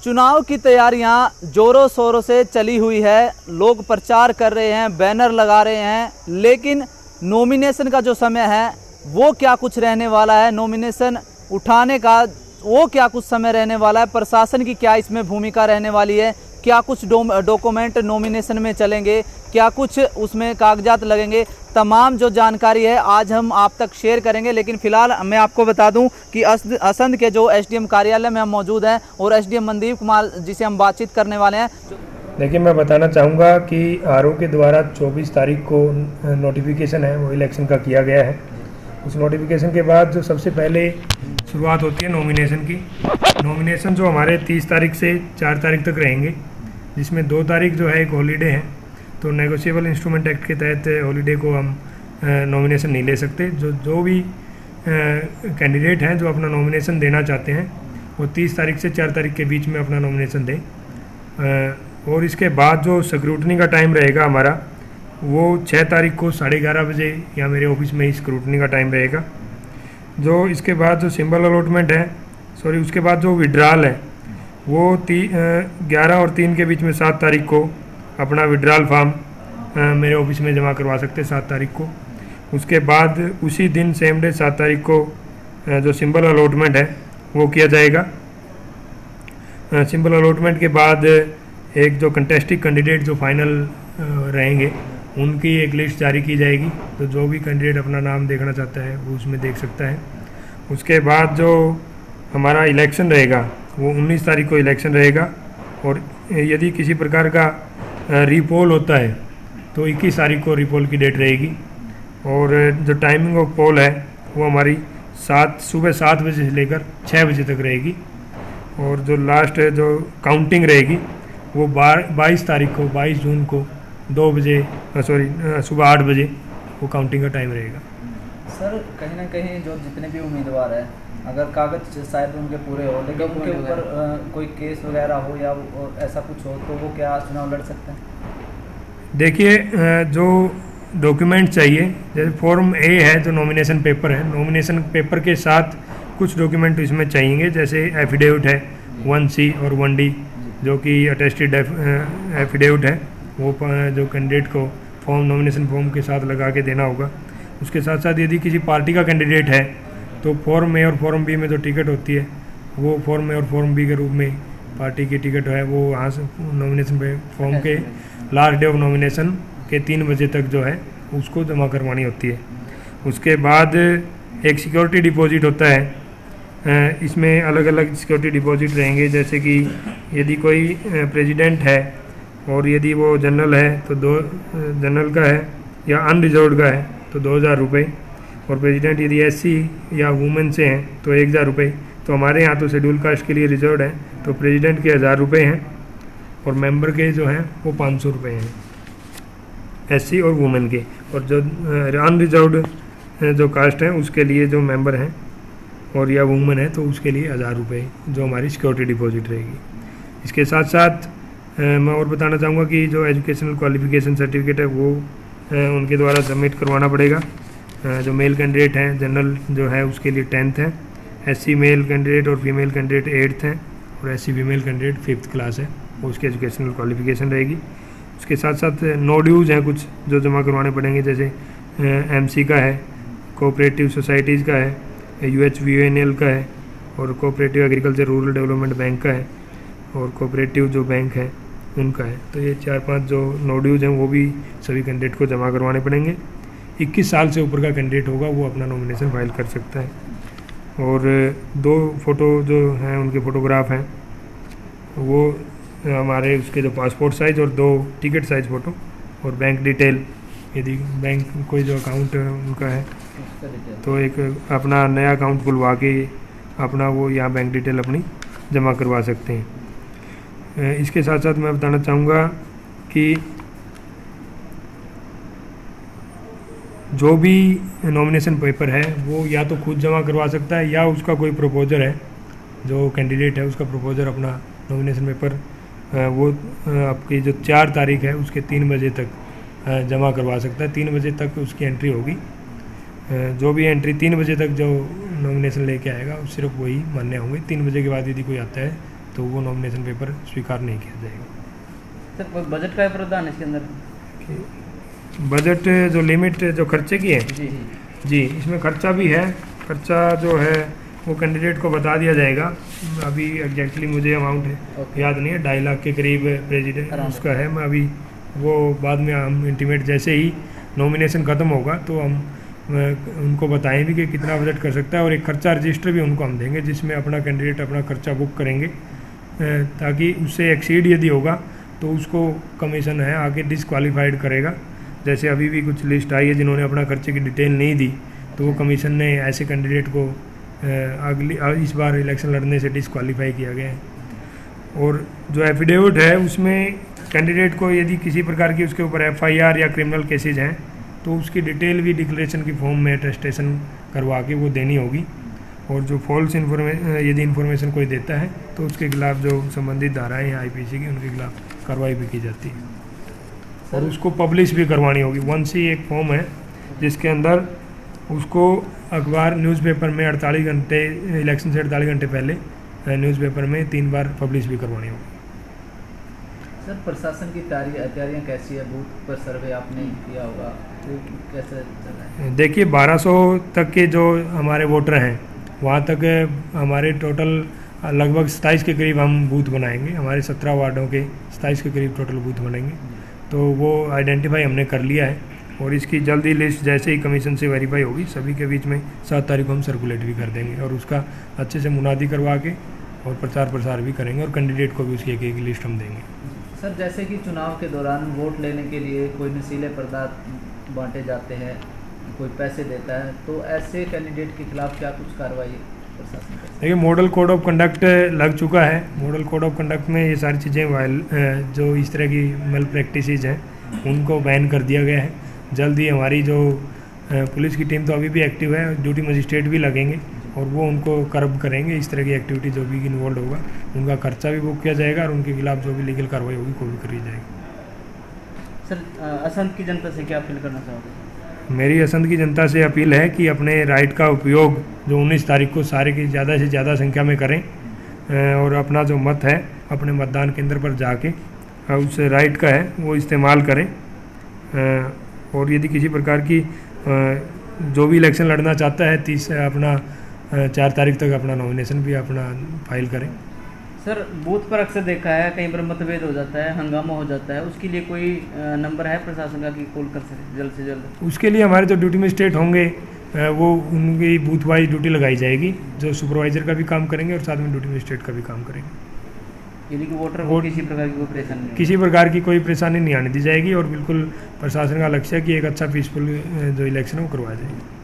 चुनाव की तैयारियां जोरों शोरों से चली हुई है। लोग प्रचार कर रहे हैं, बैनर लगा रहे हैं, लेकिन नॉमिनेशन का जो समय है वो क्या कुछ रहने वाला है, नॉमिनेशन उठाने का वो क्या कुछ समय रहने वाला है, प्रशासन की क्या इसमें भूमिका रहने वाली है, क्या कुछ डॉक्यूमेंट नॉमिनेशन में चलेंगे, क्या कुछ उसमें कागजात लगेंगे, तमाम जो जानकारी है आज हम आप तक शेयर करेंगे। लेकिन फिलहाल मैं आपको बता दूं कि असंध के जो एसडीएम कार्यालय में हम मौजूद हैं और एसडीएम मनदीप कुमार जिसे हम बातचीत करने वाले हैं। देखिए, मैं बताना चाहूँगा कि आरओ के द्वारा 24 तारीख को नोटिफिकेशन है वो इलेक्शन का किया गया है। उस नोटिफिकेशन के बाद जो सबसे पहले शुरुआत होती है नॉमिनेशन की। नॉमिनेशन जो हमारे 30 तारीख से 4 तारीख तक रहेंगे, जिसमें 2 तारीख जो है एक हॉलीडे है, तो नेगोशिएबल इंस्ट्रूमेंट एक्ट के तहत हॉलीडे को हम नॉमिनेशन नहीं ले सकते। जो भी कैंडिडेट हैं जो अपना नॉमिनेशन देना चाहते हैं वो 30 तारीख से 4 तारीख के बीच में अपना नॉमिनेशन दें। और इसके बाद जो स्क्रूटनी का टाइम रहेगा हमारा, वो 6 तारीख को 11:30 बजे या मेरे ऑफिस में ही स्क्रूटनी का टाइम रहेगा। जो इसके बाद जो सिंबल अलॉटमेंट है, उसके बाद जो विड्रॉल है वो 11 और 3 के बीच में 7 तारीख को अपना विड्रॉल फॉर्म मेरे ऑफिस में जमा करवा सकते हैं 7 तारीख को। उसके बाद उसी दिन सेम डे 7 तारीख को जो सिंबल अलॉटमेंट है वो किया जाएगा। सिंबल अलॉटमेंट के बाद एक जो कंटेस्टिंग कैंडिडेट जो फाइनल रहेंगे उनकी एक लिस्ट जारी की जाएगी, तो जो भी कैंडिडेट अपना नाम देखना चाहता है वो उसमें देख सकता है। उसके बाद जो हमारा इलेक्शन रहेगा वो 19 तारीख को इलेक्शन रहेगा, और यदि किसी प्रकार का रीपोल होता है तो 21 तारीख को रीपोल की डेट रहेगी। और जो टाइमिंग ऑफ पोल है वो हमारी सुबह 7 बजे से लेकर 6 बजे तक रहेगी। और जो लास्ट जो काउंटिंग रहेगी वो 22 तारीख को 22 जून को 2 बजे सुबह 8 बजे वो काउंटिंग का टाइम रहेगा। सर, कहीं ना कहीं जो जितने भी उम्मीदवार हैं, अगर कागज शायद उनके पूरे हो लेकिन उनके ऊपर कोई केस वगैरह हो या ऐसा कुछ हो तो वो क्या चुनाव लड़ सकते हैं? देखिए, जो डॉक्यूमेंट चाहिए, जैसे फॉर्म ए है जो नॉमिनेशन पेपर है, नॉमिनेशन पेपर के साथ कुछ डॉक्यूमेंट इसमें चाहिए, जैसे एफिडेविट है 1C और 1D जो कि अटेस्टेड एफिडेविट है, वो जो कैंडिडेट को नॉमिनेशन फॉर्म के साथ लगा के देना होगा। उसके साथ साथ यदि किसी पार्टी का कैंडिडेट है तो फॉर्म ए और फॉर्म बी में जो टिकट होती है वो फॉर्म ए और फॉर्म बी के रूप में पार्टी की टिकट है वो वहाँ से नॉमिनेशन फॉर्म के लास्ट डे ऑफ नॉमिनेशन के 3 बजे तक जो है उसको जमा करवानी होती है। उसके बाद एक सिक्योरिटी डिपॉजिट होता है, इसमें अलग अलग सिक्योरिटी डिपॉजिट रहेंगे, जैसे कि यदि कोई प्रेसिडेंट है और यदि वो जनरल है तो जनरल का है या अनरिजर्व्ड का है तो 2,000 रुपये, और प्रेसिडेंट यदि SC या वुमेन से हैं तो 1,000 रुपये। तो हमारे यहाँ तो शेड्यूल कास्ट के लिए रिजर्व है तो प्रेसिडेंट के 1,000 रुपये हैं और मेंबर के जो हैं वो 500 रुपये हैं SC और वुमेन के। और जो अनरिजर्व्ड जो कास्ट है उसके लिए जो मेंबर हैं और या वुमेन है तो उसके लिए 1,000 रुपये जो हमारी सिक्योरिटी डिपॉजिट रहेगी। इसके साथ साथ मैं और बताना चाहूँगा कि जो एजुकेशनल क्वालिफिकेशन सर्टिफिकेट है वो उनके द्वारा सबमिट करवाना पड़ेगा। जो मेल कैंडिडेट हैं जनरल जो है उसके लिए 10th है, SC मेल कैंडिडेट और फीमेल कैंडिडेट 8th हैं, और SC female candidate 5th class है, वो उसकी एजुकेशनल क्वालिफिकेशन रहेगी। उसके साथ साथ नो ड्यूज़ हैं कुछ जो जमा करवाने पड़ेंगे, जैसे MC का है, कोऑपरेटिव सोसाइटीज़ का है, UHVNL का है, और cooperative agriculture rural development bank का है, और कोऑपरेटिव जो बैंक है उनका है। तो ये 4-5 जो नो ड्यूज़ हैं वो भी सभी कैंडिडेट को जमा करवाने पड़ेंगे। 21 साल से ऊपर का कैंडिडेट होगा वो अपना नॉमिनेशन फाइल कर सकता है। और 2 फ़ोटो जो हैं उनके फ़ोटोग्राफ हैं वो हमारे उसके जो पासपोर्ट साइज़ और 2 टिकट साइज़ फ़ोटो, और बैंक डिटेल, यदि बैंक कोई जो अकाउंट उनका है तो एक अपना नया अकाउंट खुलवा के अपना वो यहाँ बैंक डिटेल अपनी जमा करवा सकते हैं। इसके साथ साथ मैं बताना चाहूँगा कि जो भी नॉमिनेशन पेपर है वो या तो खुद जमा करवा सकता है या उसका कोई प्रपोजर है, जो कैंडिडेट है उसका प्रपोजर अपना नॉमिनेशन पेपर वो आपकी जो 4 तारीख है उसके 3 बजे तक जमा करवा सकता है। 3 बजे तक उसकी एंट्री होगी। जो भी एंट्री 3 बजे तक जो नॉमिनेशन लेके आएगा सिर्फ वही मान्य होंगे। 3 बजे के बाद यदि कोई आता है तो वो नॉमिनेशन पेपर स्वीकार नहीं किया जाएगा। सर कोई बजट का प्रावधान इसके अंदर? बजट जो लिमिट जो खर्चे की है जी जी, इसमें खर्चा भी है। खर्चा जो है वो कैंडिडेट को बता दिया जाएगा। अभी एग्जैक्टली मुझे अमाउंट याद नहीं है, 2.5 लाख के करीब प्रेसिडेंट उसका है। मैं अभी वो बाद में हम इंटीमेट जैसे ही नॉमिनेशन ख़त्म होगा तो हम उनको बताएं भी कि कितना बजट कर सकता है, और एक खर्चा रजिस्टर भी उनको हम देंगे जिसमें अपना कैंडिडेट अपना खर्चा बुक करेंगे, ताकि उससे एक्सीड यदि होगा तो उसको कमीशन है आगे डिसक्वालीफाइड करेगा। जैसे अभी भी कुछ लिस्ट आई है जिन्होंने अपना खर्चे की डिटेल नहीं दी, तो वो कमीशन ने ऐसे कैंडिडेट को इस बार इलेक्शन लड़ने से डिसक्वालीफाई किया गया है। और जो एफिडेविट है उसमें कैंडिडेट को यदि किसी प्रकार की उसके ऊपर FIR या क्रिमिनल केसेज हैं तो उसकी डिटेल भी डिक्लेरेशन की फॉर्म में अटेस्टेशन करवा के वो देनी होगी। और जो फॉल्स यदि इन्फॉर्मेशन कोई देता है तो उसके खिलाफ जो संबंधित धाराएँ हैं IPC की, उनके खिलाफ कार्रवाई भी की जाती है। और उसको पब्लिश भी करवानी होगी। 1C एक फॉर्म है जिसके अंदर उसको अखबार न्यूज़पेपर में 48 घंटे, इलेक्शन से 48 घंटे पहले न्यूज़पेपर में 3 बार पब्लिश भी करवानी होगी। सर प्रशासन की तैयारियाँ कैसी है? बूथ पर सर्वे आपने किया होगा, वो कैसे चल रहा है? देखिए 1200 तक के जो हमारे वोटर हैं वहाँ तक हमारे टोटल लगभग 27 के करीब हम बूथ बनाएंगे। हमारे 17 वार्डों के 27 के करीब टोटल बूथ बनेंगे, तो वो आइडेंटिफाई हमने कर लिया है। और इसकी जल्दी लिस्ट जैसे ही कमीशन से वेरीफाई होगी सभी के बीच में 7 तारीख को हम सर्कुलेट भी कर देंगे, और उसका अच्छे से मुनादी करवा के और प्रचार प्रसार भी करेंगे, और कैंडिडेट को भी उसकी एक लिस्ट हम देंगे। सर जैसे कि चुनाव के दौरान वोट लेने के लिए कोई नशीले पदार्थ बांटे जाते हैं, कोई पैसे देता है, तो ऐसे कैंडिडेट के खिलाफ क्या कुछ कार्रवाई प्रशासन करता है? देखिए मॉडल कोड ऑफ कंडक्ट लग चुका है। मॉडल कोड ऑफ कंडक्ट में ये सारी चीज़ें जो इस तरह की मेल प्रैक्टिसेज हैं उनको बैन कर दिया गया है। जल्द ही हमारी जो पुलिस की टीम तो अभी भी एक्टिव है, ड्यूटी मजिस्ट्रेट भी लगेंगे और वो उनको कर्ब करेंगे। इस तरह की एक्टिविटी जो भी इन्वॉल्व होगा उनका खर्चा भी बुक किया जाएगा और उनके खिलाफ जो भी लीगल कार्रवाई होगी वो भी करी जाएगी। सर असंध की जनता से क्या अपील करना चाहोगे? मेरी असंध की जनता से अपील है कि अपने राइट का उपयोग जो 19 तारीख को सारे की ज़्यादा से ज़्यादा संख्या में करें, और अपना जो मत है अपने मतदान केंद्र पर जाके उस राइट का है वो इस्तेमाल करें। और यदि किसी प्रकार की जो भी इलेक्शन लड़ना चाहता है 4 तारीख तक अपना नॉमिनेशन भी अपना फाइल करें। सर बूथ पर अक्सर देखा है कहीं पर मतभेद हो जाता है, हंगामा हो जाता है, उसके लिए कोई नंबर है प्रशासन का कि कॉल कर सके जल्द से जल्द? उसके लिए हमारे जो ड्यूटी मजिस्ट्रेट होंगे वो उनकी बूथ वाइज ड्यूटी लगाई जाएगी, जो सुपरवाइजर का भी काम करेंगे और साथ में ड्यूटी मजिस्ट्रेट का भी काम करेंगे। यानी कि वोटर को किसी प्रकार की कोई परेशानी नहीं, किसी प्रकार की कोई परेशानी नहीं आने दी जाएगी, और बिल्कुल प्रशासन का लक्ष्य है कि एक अच्छा पीसफुल जो इलेक्शन है वो करवाया जाएगा।